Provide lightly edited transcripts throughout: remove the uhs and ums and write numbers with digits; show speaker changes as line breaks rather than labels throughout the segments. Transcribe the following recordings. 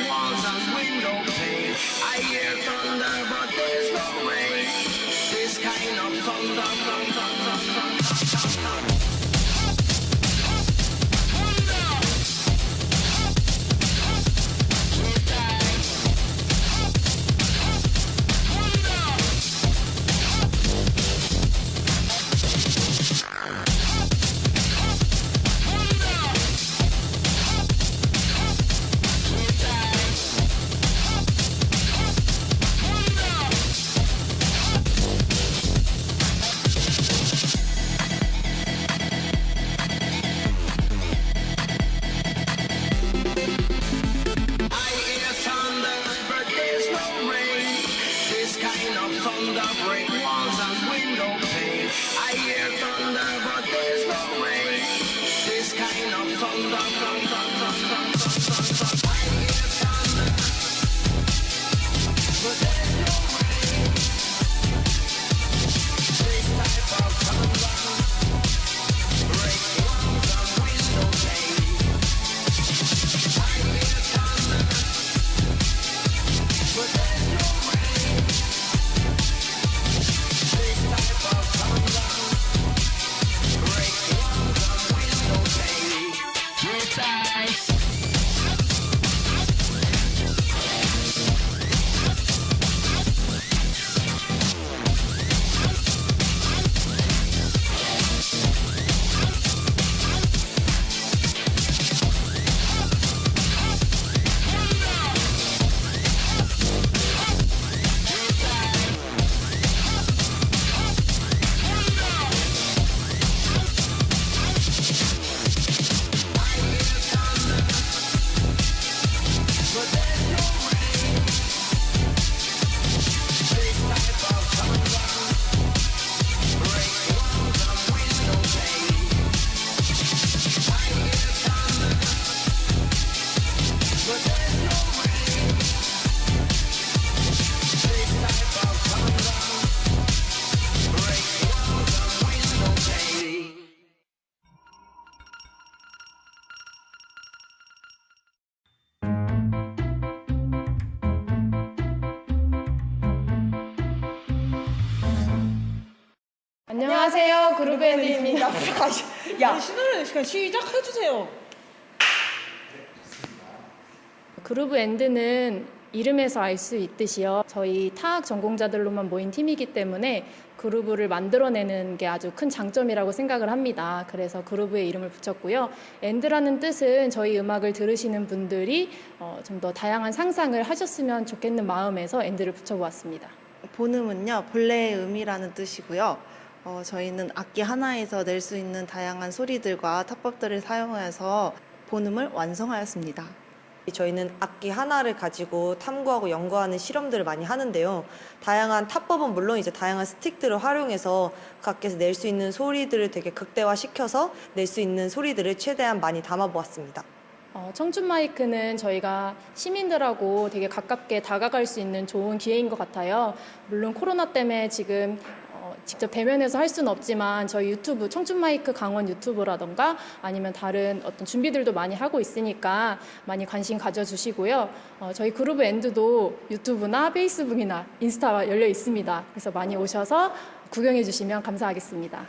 walls and window pane. I hear thunder, but there's no rain. This kind of thunder, break walls and window pane. I hear thunder, but there's no rain. This kind of thunder, I hear thunder, but there's no rain. This type of thunder breaks walls and window pane. I hear thunder, but there's no rain. This type of thunder breaks walls and window pane.
안녕하세요, 그루브엔드입니다.
야, 신호를 시작해주세요.
그루브엔드는 이름에서 알 수 있듯이요. 저희 타악 전공자들로만 모인 팀이기 때문에 그루브를 만들어내는 게 아주 큰 장점이라고 생각을 합니다. 그래서 그루브에 이름을 붙였고요. 엔드라는 뜻은 저희 음악을 들으시는 분들이 좀 더 다양한 상상을 하셨으면 좋겠는 마음에서 엔드를 붙여보았습니다.
본음은요, 본래의 음이라는 뜻이고요. 저희는 악기 하나에서 낼 수 있는 다양한 소리들과 타법들을 사용해서 본음을 완성하였습니다.
저희는 악기 하나를 가지고 탐구하고 연구하는 실험들을 많이 하는데요. 다양한 타법은 물론 이제 다양한 스틱들을 활용해서 각기에서 낼 수 있는 소리들을 되게 극대화시켜서 낼 수 있는 소리들을 최대한 많이 담아보았습니다.
청춘 마이크는 저희가 시민들하고 되게 가깝게 다가갈 수 있는 좋은 기회인 것 같아요. 물론 코로나 때문에 지금 직접 대면해서 할 수는 없지만 저희 유튜브, 청춘 마이크 강원 유튜브라던가 아니면 다른 어떤 준비들도 많이 하고 있으니까 많이 관심 가져주시고요. 저희 그루브엔드도 유튜브나 페이스북이나 인스타 열려 있습니다. 그래서 많이 오셔서 구경해 주시면 감사하겠습니다.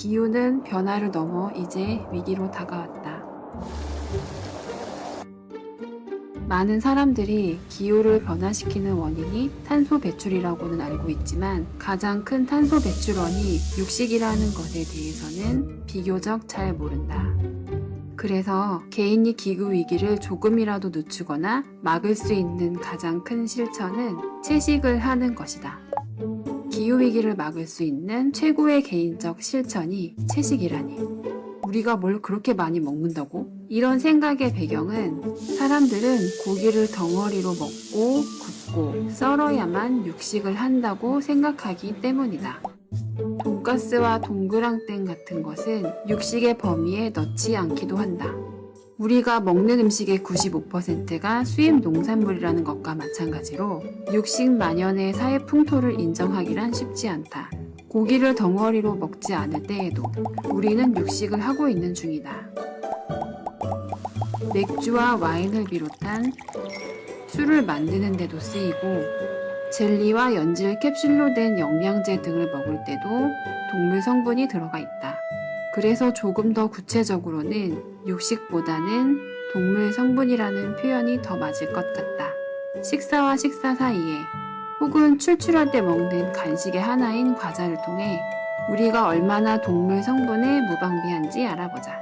기후는 변화를 넘어 이제 위기로 다가왔다. 많은 사람들이 기후를 변화시키는 원인이 탄소 배출이라고는 알고 있지만 가장 큰 탄소 배출원이 육식이라는 것에 대해서는 비교적 잘 모른다. 그래서 개인이 기후 위기를 조금이라도 늦추거나 막을 수 있는 가장 큰 실천은 채식을 하는 것이다. 기후 위기를 막을 수 있는 최고의 개인적 실천이 채식이라니. 우리가 뭘 그렇게 많이 먹는다고? 이런 생각의 배경은 사람들은 고기를 덩어리로 먹고 굽고 썰어야만 육식을 한다고 생각하기 때문이다. 돈가스와 동그랑땡 같은 것은 육식의 범위에 넣지 않기도 한다. 우리가 먹는 음식의 95%가 수입 농산물이라는 것과 마찬가지로 육식 만연의 사회 풍토를 인정하기란 쉽지 않다. 고기를 덩어리로 먹지 않을 때에도 우리는 육식을 하고 있는 중이다. 맥주와 와인을 비롯한 술을 만드는 데도 쓰이고 젤리와 연질 캡슐로 된 영양제 등을 먹을 때도 동물 성분이 들어가 있다. 그래서 조금 더 구체적으로는 육식보다는 동물 성분이라는 표현이 더 맞을 것 같다. 식사와 식사 사이에 혹은 출출할 때 먹는 간식의 하나인 과자를 통해 우리가 얼마나 동물 성분에 무방비한지 알아보자.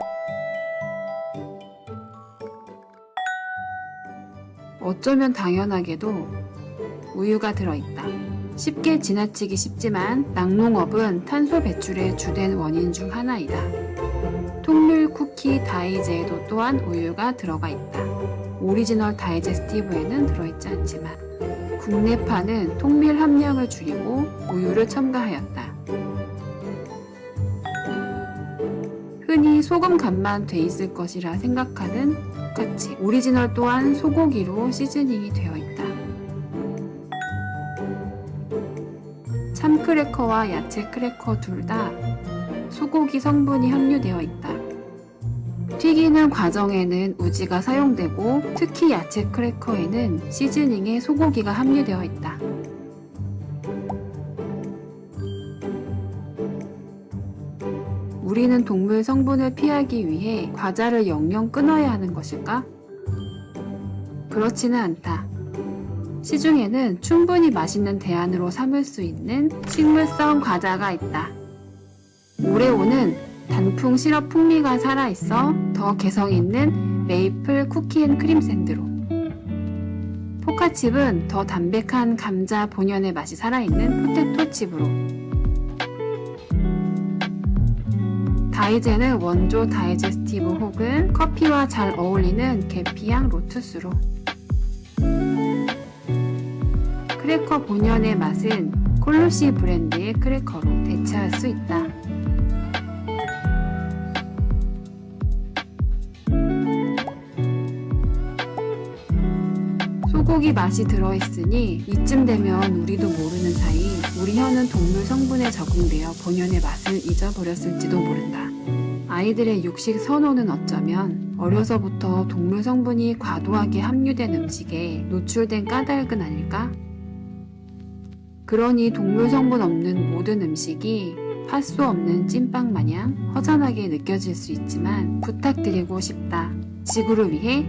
어쩌면 당연하게도 우유가 들어있다. 쉽게 지나치기 쉽지만 낙농업은 탄소 배출의 주된 원인 중 하나이다. 통밀 쿠키 다이제에도 또한 우유가 들어가 있다. 오리지널 다이제스티브에는 들어있지 않지만 국내파는 통밀 함량을 줄이고 우유를 첨가하였다. 흔히 소금 간만 돼 있을 것이라 생각하는 똑같이 오리지널 또한 소고기로 시즈닝이 되어 있다. 참크래커와 야채 크래커 둘 다 소고기 성분이 함유되어 있다. 튀기는 과정에는 우지가 사용되고 특히 야채 크래커에는 시즈닝에 소고기가 함유되어 있다. 우리는 동물 성분을 피하기 위해 과자를 영영 끊어야 하는 것일까? 그렇지는 않다. 시중에는 충분히 맛있는 대안으로 삼을 수 있는 식물성 과자가 있다. 오레오는 단풍 시럽 풍미가 살아있어 더 개성 있는 메이플 쿠키 앤 크림 샌드로, 포카칩은 더 담백한 감자 본연의 맛이 살아있는 포테토 칩으로, 다이제는 원조 다이제스티브 혹은 커피와 잘 어울리는 계피향 로투스로, 크래커 본연의 맛은 콜로시 브랜드의 크래커로 대체할 수 있다. 소고기 맛이 들어있으니 이쯤 되면 우리도 모르는 사이 우리 혀는 동물 성분에 적응되어 본연의 맛을 잊어버렸을지도 모른다. 아이들의 육식 선호는 어쩌면 어려서부터 동물 성분이 과도하게 함유된 음식에 노출된 까닭은 아닐까? 그러니 동물 성분 없는 모든 음식이 팥수 없는 찐빵 마냥 허전하게 느껴질 수 있지만 부탁드리고 싶다. 지구를 위해?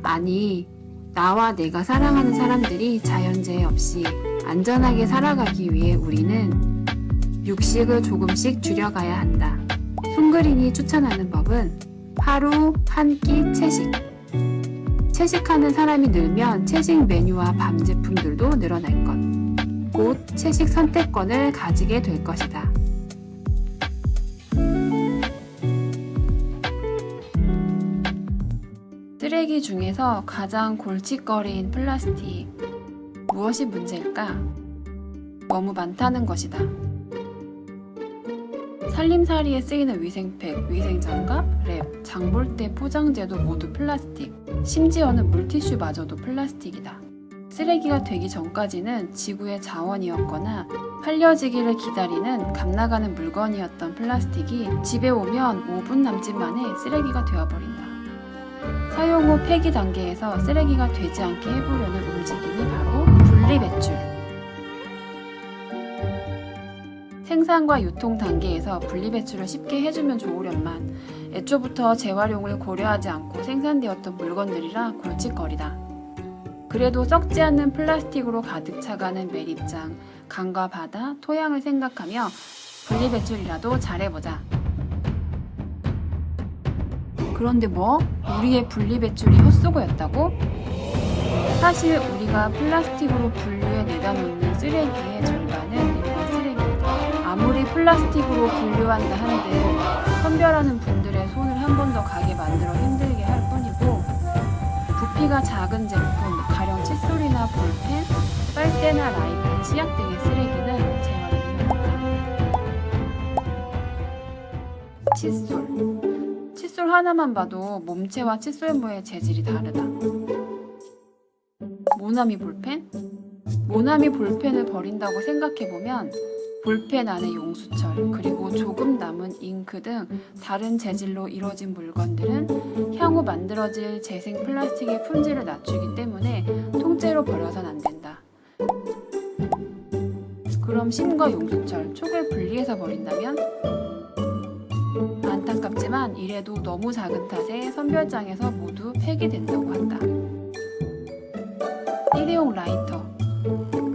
아니, 나와 내가 사랑하는 사람들이 자연재해 없이 안전하게 살아가기 위해 우리는 육식을 조금씩 줄여가야 한다. 손그린이 추천하는 법은 하루 한 끼 채식. 채식하는 사람이 늘면 채식 메뉴와 밤 제품들도 늘어날 것. 곧 채식 선택권을 가지게 될 것이다. 쓰레기 중에서 가장 골칫거리인 플라스틱. 무엇이 문제일까? 너무 많다는 것이다. 살림살이에 쓰이는 위생팩, 위생장갑, 랩, 장볼 때 포장재도 모두 플라스틱. 심지어는 물티슈마저도 플라스틱이다. 쓰레기가 되기 전까지는 지구의 자원이었거나 팔려지기를 기다리는 값나가는 물건이었던 플라스틱이 집에 오면 5분 남짓 만에 쓰레기가 되어버린다. 사용 후 폐기 단계에서 쓰레기가 되지 않게 해보려는 움직임이 바로 분리배출. 생산과 유통 단계에서 분리배출을 쉽게 해주면 좋으련만 애초부터 재활용을 고려하지 않고 생산되었던 물건들이라 골칫거리다. 그래도 썩지 않는 플라스틱으로 가득 차가는 매립장, 강과 바다, 토양을 생각하며 분리배출이라도 잘해보자. 그런데 뭐? 우리의 분리배출이 헛수고였다고? 사실 우리가 플라스틱으로 분류해 내다 놓는 쓰레기의 절반은 일반 쓰레기입니다. 아무리 플라스틱으로 분류한다 한들 선별하는 분들의 손을 한 번 더 가게 만들어 힘들게 할 뿐이고, 부피가 작은 제품, 가령 칫솔이나 볼펜, 빨대나 라이터, 치약 등의 쓰레기는 재활용이 어렵다. 칫솔 하나만 봐도 몸체와 칫솔모의 재질이 다르다. 모나미 볼펜을 버린다고 생각해보면 볼펜 안에 용수철, 그리고 조금 남은 잉크 등 다른 재질로 이루어진 물건들은 향후 만들어질 재생 플라스틱의 품질을 낮추기 때문에 통째로 버려선 안 된다. 그럼 심과 용수철, 촉을 분리해서 버린다면? 안타깝지만 이래도 너무 작은 탓에 선별장에서 모두 폐기된다고 한다.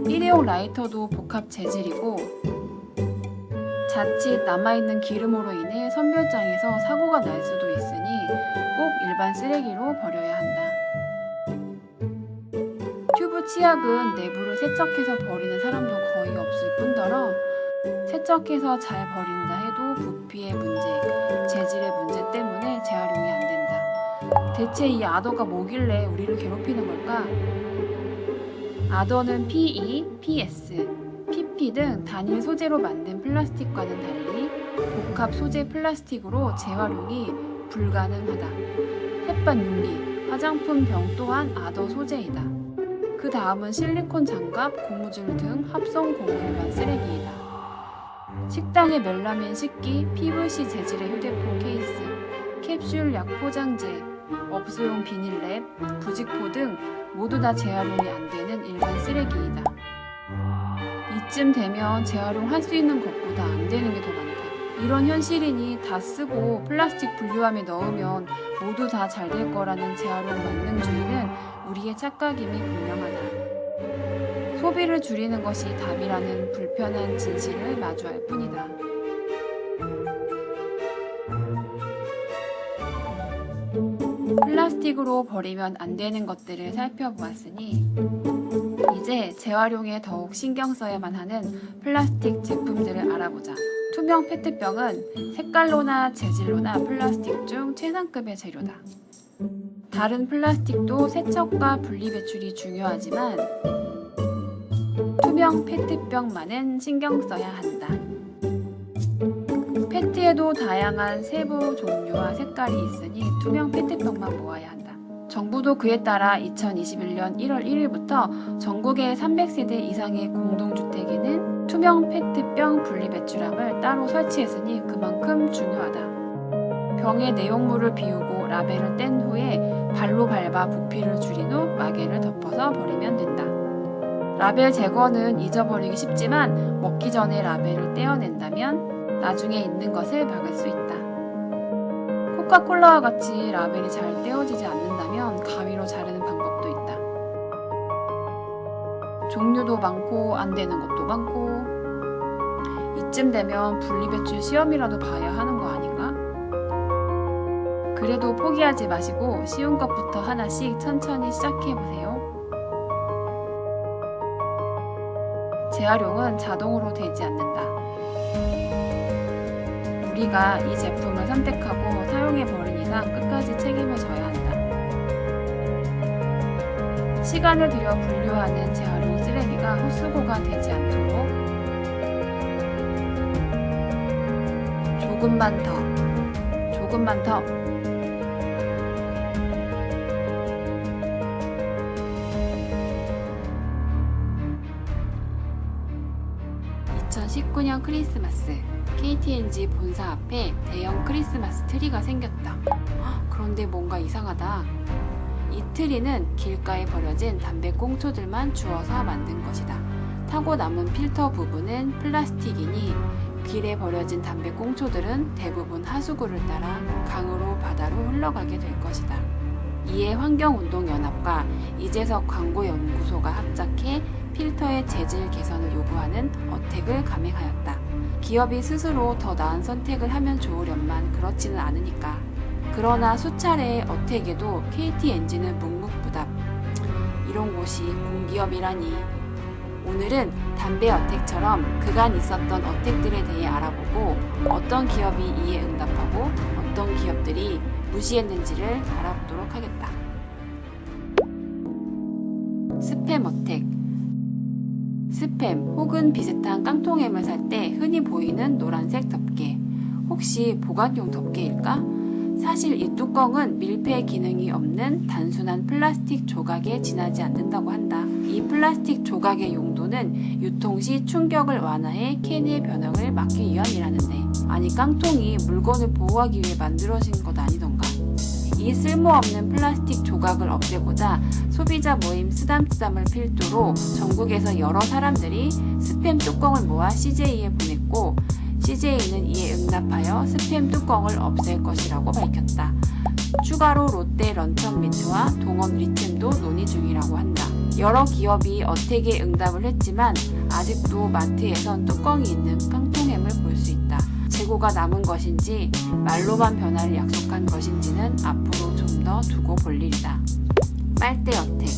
일회용 라이터도 복합 재질이고 자칫 남아있는 기름으로 인해 선별장에서 사고가 날 수도 있으니 꼭 일반 쓰레기로 버려야 한다. 튜브 치약은 내부를 세척해서 버리는 사람도 거의 없을 뿐더러 세척해서 잘 버린다 해도 부피의 문제, 재질의 문제 때문에 재활용이 안 된다. 대체 이 아더가 뭐길래 우리를 괴롭히는 걸까? 아더는 PE, PS, PP 등 단일 소재로 만든 플라스틱과는 달리 복합 소재 플라스틱으로 재활용이 불가능하다. 햇반 용기, 화장품 병 또한 아더 소재이다. 그 다음은 실리콘 장갑, 고무줄 등 합성 고무일반 쓰레기이다. 식당의 멜라민 식기, PVC 재질의 휴대폰 케이스, 캡슐 약 포장재, 업소용 비닐랩, 부직포 등 모두 다 재활용이 안 되는 일반 쓰레기이다. 이쯤 되면 재활용할 수 있는 것보다 안 되는 게 더 많다. 이런 현실이니 다 쓰고 플라스틱 분류함에 넣으면 모두 다 잘 될 거라는 재활용 만능주의는 우리의 착각임이 분명하다. 소비를 줄이는 것이 답이라는 불편한 진실을 마주할 뿐이다. 플라스틱으로 버리면 안 되는 것들을 살펴보았으니 이제 재활용에 더욱 신경 써야만 하는 플라스틱 제품들을 알아보자. 투명 페트병은 색깔로나 재질로나 플라스틱 중 최상급의 재료다. 다른 플라스틱도 세척과 분리배출이 중요하지만 투명 페트병만은 신경 써야 한다. 페트에도 다양한 세부 종류와 색깔이 있으니 투명 페트병만 모아야 한다. 정부도 그에 따라 2021년 1월 1일부터 전국의 300세대 이상의 공동주택에는 투명 페트병 분리배출함을 따로 설치했으니 그만큼 중요하다. 병의 내용물을 비우고 라벨을 뗀 후에 발로 밟아 부피를 줄인 후 마개를 덮어서 버리면 된다. 라벨 제거는 잊어버리기 쉽지만 먹기 전에 라벨을 떼어낸다면 나중에 있는 것을 막을 수 있다. 코카콜라와 같이 라벨이 잘 떼어지지 않는다면 가위로 자르는 방법도 있다. 종류도 많고 안 되는 것도 많고 이쯤 되면 분리배출 시험이라도 봐야 하는 거 아닌가? 그래도 포기하지 마시고 쉬운 것부터 하나씩 천천히 시작해보세요. 재활용은 자동으로 되지 않는다. 우리가 이 제품을 선택하고 사용해버린 이상 끝까지 책임을 져야 한다. 시간을 들여 분류하는 재활용 쓰레기가 헛수고가 되지 않도록 조금만 더 2019년 크리스마스, KTNG 본사 앞에 대형 크리스마스 트리가 생겼다. 그런데 뭔가 이상하다. 이 트리는 길가에 버려진 담배꽁초들만 주워서 만든 것이다. 타고 남은 필터 부분은 플라스틱이니 길에 버려진 담배 꽁초들은 대부분 하수구를 따라 강으로 바다로 흘러가게 될 것이다. 이에 환경운동연합과 이재석 광고연구소가 합작해 필터의 재질 개선을 요구하는 어택을 감행하였다. 기업이 스스로 더 나은 선택을 하면 좋으련만 그렇지는 않으니까. 그러나 수차례의 어택에도 KT 엔진은 묵묵부답. 이런 곳이 공기업이라니. 오늘은 담배 어택처럼 그간 있었던 어택들에 대해 알아보고 어떤 기업이 이에 응답하고 어떤 기업들이 무시했는지를 알아보도록 하겠다. 스팸 어택. 스팸 혹은 비슷한 깡통햄을 살 때 흔히 보이는 노란색 덮개. 혹시 보관용 덮개일까? 사실 이 뚜껑은 밀폐 기능이 없는 단순한 플라스틱 조각에 지나지 않는다고 한다. 이 플라스틱 조각의 용도는 유통 시 충격을 완화해 캔의 변형을 막기 위함이라는데, 아니 깡통이 물건을 보호하기 위해 만들어진 것 아니던가? 이 쓸모없는 플라스틱 조각을 없애고자 소비자 모임 쓰담쓰담을 필두로 전국에서 여러 사람들이 스팸 뚜껑을 모아 CJ에 보냈고, CJ는 이에 응답하여 스팸 뚜껑을 없앨 것이라고 밝혔다. 추가로 롯데 런천미트와 동원 리템도 논의 중이라고 한다. 여러 기업이 어택에 응답을 했지만 아직도 마트에선 뚜껑이 있는 깡통햄을 볼 수 있다. 재고가 남은 것인지 말로만 변화를 약속한 것인지는 앞으로 좀 더 두고 볼 일이다. 빨대 어택.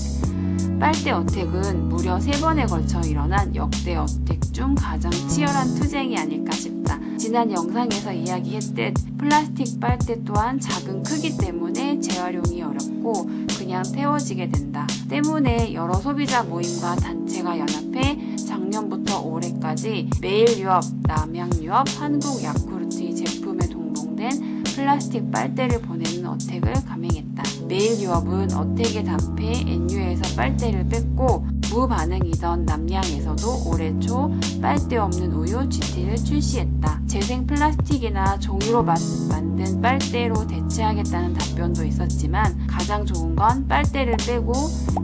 빨대 어택은 무려 3번에 걸쳐 일어난 역대 어택 중 가장 치열한 투쟁이 아닐까 싶다. 지난 영상에서 이야기했듯 플라스틱 빨대 또한 작은 크기 때문에 재활용이 어렵고 그냥 태워지게 된다. 때문에 여러 소비자 모임과 단체가 연합해 작년부터 올해까지 매일유업, 남양유업, 한국야쿠르트의 제품에 동봉된 플라스틱 빨대를 보내는 어택을 감행했다. 매일유업은 어택에 답해 NU에서 빨대를 뺐고, 무반응이던 남양에서도 올해 초 빨대 없는 우유 GT를 출시했다. 재생 플라스틱이나 종이로 만든 빨대로 대체하겠다는 답변도 있었지만 가장 좋은 건 빨대를 빼고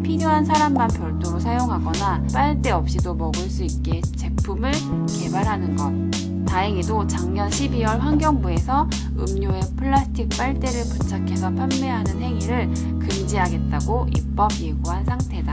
필요한 사람만 별도로 사용하거나 빨대 없이도 먹을 수 있게 제품을 개발하는 것. 다행히도 작년 12월 환경부에서 음료에 플라스틱 빨대를 부착해서 판매하는 행위를 금지하겠다고 입법 예고한 상태다.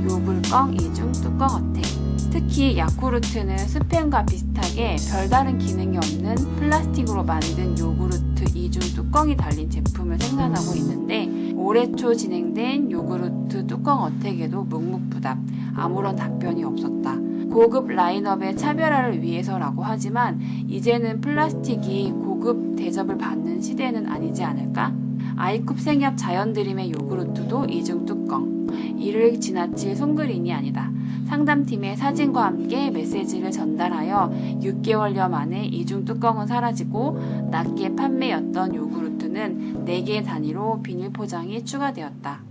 요불껑 이중 뚜껑 어택. 특히 야쿠르트는 스팸과 비슷하게 별다른 기능이 없는 플라스틱으로 만든 요구르트 이중 뚜껑이 달린 제품을 생산하고 있는데, 올해 초 진행된 요구르트 뚜껑 어택에도 묵묵부답, 아무런 답변이 없었다. 고급 라인업의 차별화를 위해서라고 하지만 이제는 플라스틱이 고급 대접을 받는 시대는 아니지 않을까? 아이쿱 생협 자연드림의 요구르트도 이중 뚜껑. 이를 지나칠 손그림이 아니다. 상담팀의 사진과 함께 메시지를 전달하여 6개월여 만에 이중 뚜껑은 사라지고 낮게 판매였던 요구르트는 4개 단위로 비닐 포장이 추가되었다.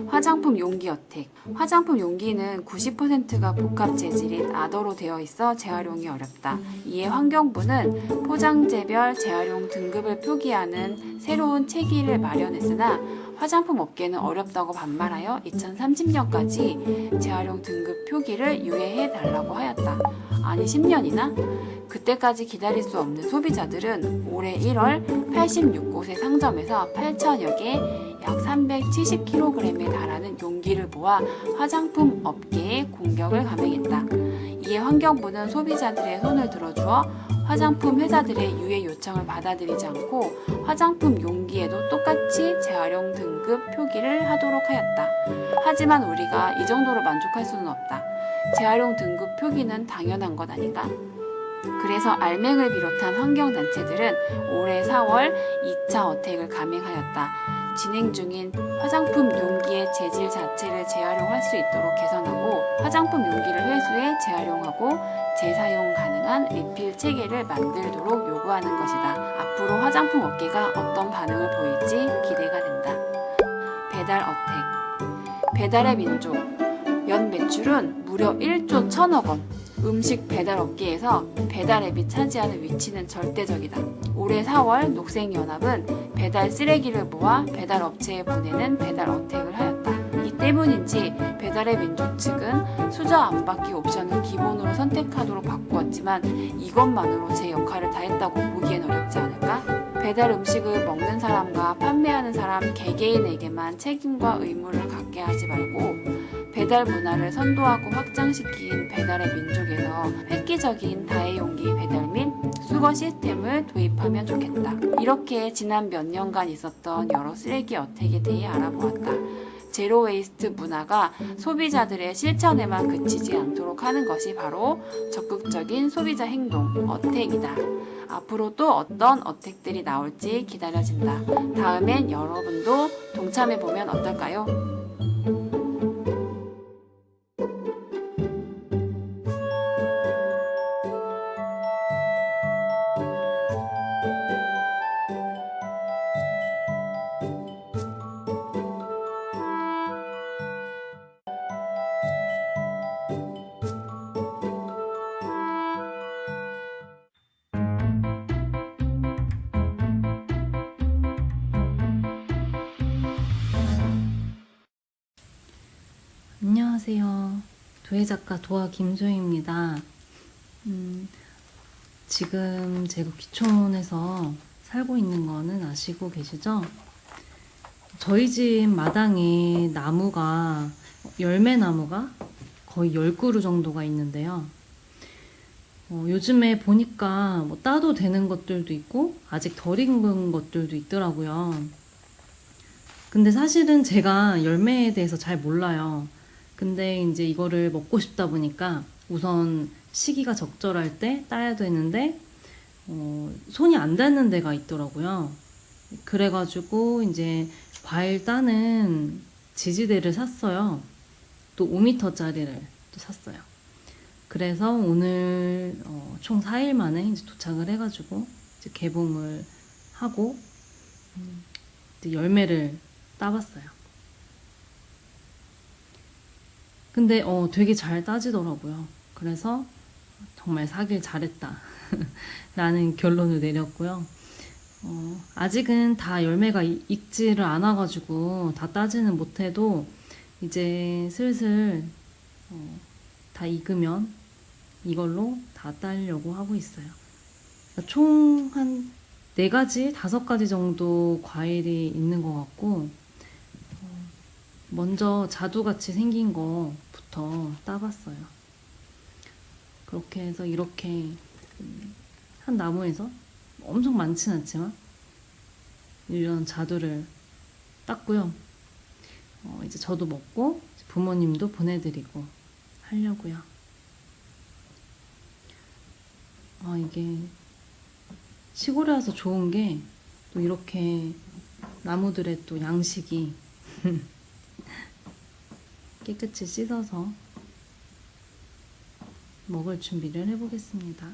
화장품 용기 어택. 화장품 용기는 90%가 복합 재질인 아더로 되어 있어 재활용이 어렵다. 이에 환경부는 포장재별 재활용 등급을 표기하는 새로운 체계를 마련했으나 화장품 업계는 어렵다고 반발하여 2030년까지 재활용 등급 표기를 유예해 달라고 하였다. 아니 10년이나? 그때까지 기다릴 수 없는 소비자들은 올해 1월 86곳의 상점에서 8천여 개, 약 370kg에 달하는 용기를 모아 화장품 업계에 공격을 감행했다. 이에 환경부는 소비자들의 손을 들어주어 화장품 회사들의 유예 요청을 받아들이지 않고 화장품 용기에도 똑같이 재활용 등급 표기를 하도록 하였다. 하지만 우리가 이 정도로 만족할 수는 없다. 재활용 등급 표기는 당연한 것 아닌가? 그래서 알맹을 비롯한 환경단체들은 올해 4월 2차 어택을 감행하였다. 진행 중인 화장품 용기의 재질 자체를 재활용할 수 있도록 개선하고 화장품 용기를 회수해 재활용하고 재사용 가능한 리필 체계를 만들도록 요구하는 것이다. 앞으로 화장품 업계가 어떤 반응을 보일지 기대가 된다. 배달 어택. 배달의 민족. 연 매출은 무려 1조 1천억 원. 음식 배달 업계에서 배달 앱이 차지하는 위치는 절대적이다. 올해 4월 녹색연합은 배달 쓰레기를 모아 배달 업체에 보내는 배달 어택을 하였다. 이 때문인지 배달 배달의 민족 측은 수저 안 받기 옵션을 기본으로 선택하도록 바꾸었지만 이것만으로 제 역할을 다했다고 보기엔 어렵지 않을까? 배달 음식을 먹는 사람과 판매하는 사람 개개인에게만 책임과 의무를 갖게 하지 말고 배달 문화를 선도하고 확장시킨 배달의 민족에서 획기적인 다회용기 배달 및 수거 시스템을 도입하면 좋겠다. 이렇게 지난 몇 년간 있었던 여러 쓰레기 어택에 대해 알아보았다. 제로 웨이스트 문화가 소비자들의 실천에만 그치지 않도록 하는 것이 바로 적극적인 소비자 행동, 어택이다. 앞으로도 어떤 어택들이 나올지 기다려진다. 다음엔 여러분도 동참해보면 어떨까요?
안녕하세요. 도예작가 도화 김소희입니다. 지금 제가 귀촌에서 살고 있는 거는 아시고 계시죠? 저희 집 마당에 나무가, 열매나무가 거의 10그루 정도가 있는데요. 요즘에 보니까 뭐 따도 되는 것들도 있고 아직 덜 익은 것들도 있더라고요. 근데 사실은 제가 열매에 대해서 잘 몰라요. 근데 이제 이거를 먹고 싶다 보니까 우선 시기가 적절할 때 따야 되는데 손이 안 닿는 데가 있더라고요. 그래가지고 이제 과일 따는 지지대를 샀어요. 또 5m짜리를 또 샀어요. 그래서 오늘 총 4일 만에 이제 도착을 해가지고 이제 개봉을 하고 이제 열매를 따봤어요. 근데 되게 잘 따지더라고요. 그래서 정말 사길 잘했다 라는 결론을 내렸고요. 아직은 다 열매가 익지를 않아가지고 다 따지는 못해도 이제 슬슬 다 익으면 이걸로 다 따려고 하고 있어요. 그러니까 총 한 4가지, 5가지 정도 과일이 있는 것 같고 먼저 자두같이 생긴 거부터 따봤어요. 그렇게 해서 이렇게 한 나무에서 엄청 많진 않지만 이런 자두를 땄고요. 이제 저도 먹고 부모님도 보내드리고 하려고요. 이게 시골에 와서 좋은 게 또 이렇게 나무들의 또 양식이 깨끗이 씻어서 먹을 준비를 해보겠습니다.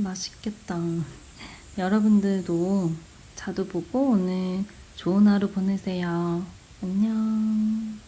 맛있겠다. 여러분들도 자두 보고 오늘 좋은 하루 보내세요. 안녕.